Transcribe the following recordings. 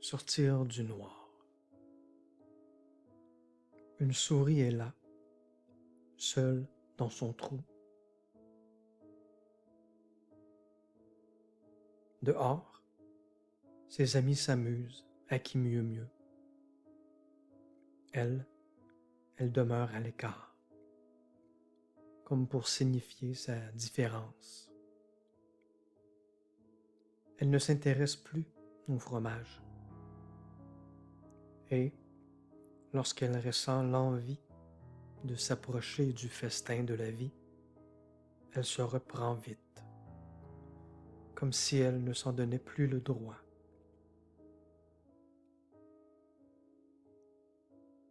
Sortir du noir. Une souris est là, seule dans son trou. Dehors, ses amis s'amusent à qui mieux mieux. Elle demeure à l'écart, comme pour signifier sa différence. Elle ne s'intéresse plus au fromage. Et, lorsqu'elle ressent l'envie de s'approcher du festin de la vie, elle se reprend vite, comme si elle ne s'en donnait plus le droit.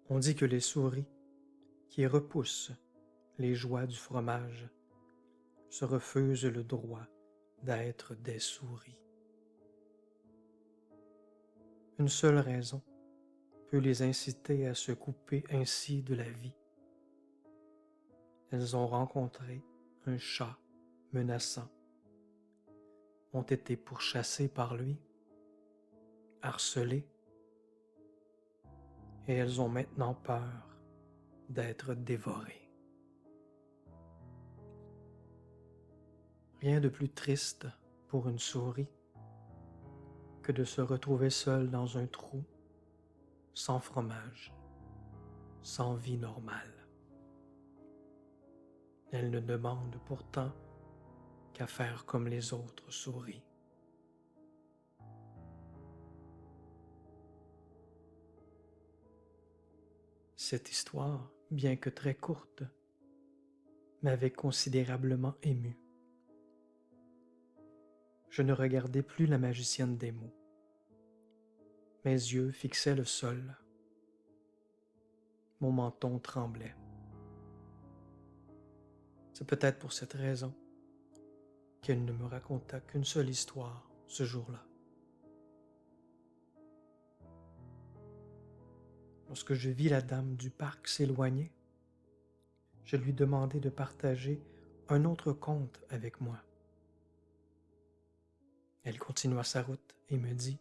On dit que les souris, qui repoussent les joies du fromage, se refusent le droit d'être des souris. Une seule raison peut les inciter à se couper ainsi de la vie. Elles ont rencontré un chat menaçant, ont été pourchassées par lui, harcelées, et elles ont maintenant peur d'être dévorées. Rien de plus triste pour une souris que de se retrouver seule dans un trou, sans fromage, sans vie normale. Elle ne demande pourtant qu'à faire comme les autres souris. Cette histoire, bien que très courte, m'avait considérablement ému. Je ne regardais plus la magicienne des mots. Mes yeux fixaient le sol. Mon menton tremblait. C'est peut-être pour cette raison qu'elle ne me raconta qu'une seule histoire ce jour-là. Lorsque je vis la dame du parc s'éloigner, je lui demandai de partager un autre conte avec moi. Elle continua sa route et me dit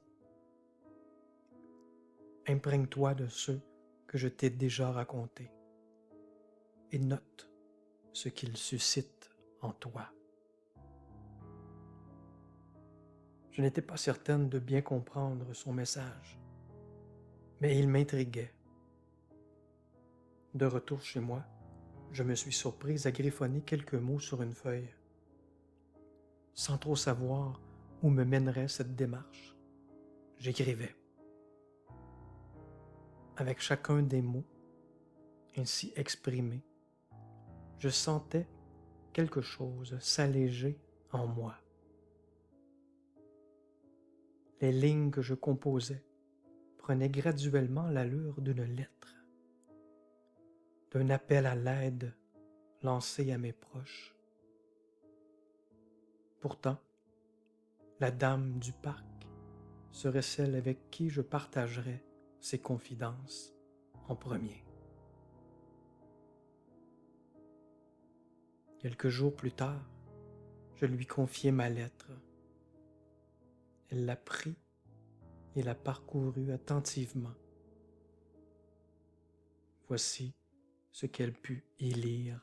« Imprègne-toi de ceux que je t'ai déjà racontés et note ce qu'ils suscitent en toi. » Je n'étais pas certaine de bien comprendre son message, mais il m'intriguait. De retour chez moi, je me suis surprise à griffonner quelques mots sur une feuille. Sans trop savoir où me mènerait cette démarche, j'écrivais. Avec chacun des mots, ainsi exprimés, je sentais quelque chose s'alléger en moi. Les lignes que je composais prenaient graduellement l'allure d'une lettre, d'un appel à l'aide lancé à mes proches. Pourtant, la dame du parc serait celle avec qui je partagerais ces confidences en premier. Quelques jours plus tard, je lui confiai ma lettre. Elle la prit et la parcourut attentivement. Voici ce qu'elle put y lire.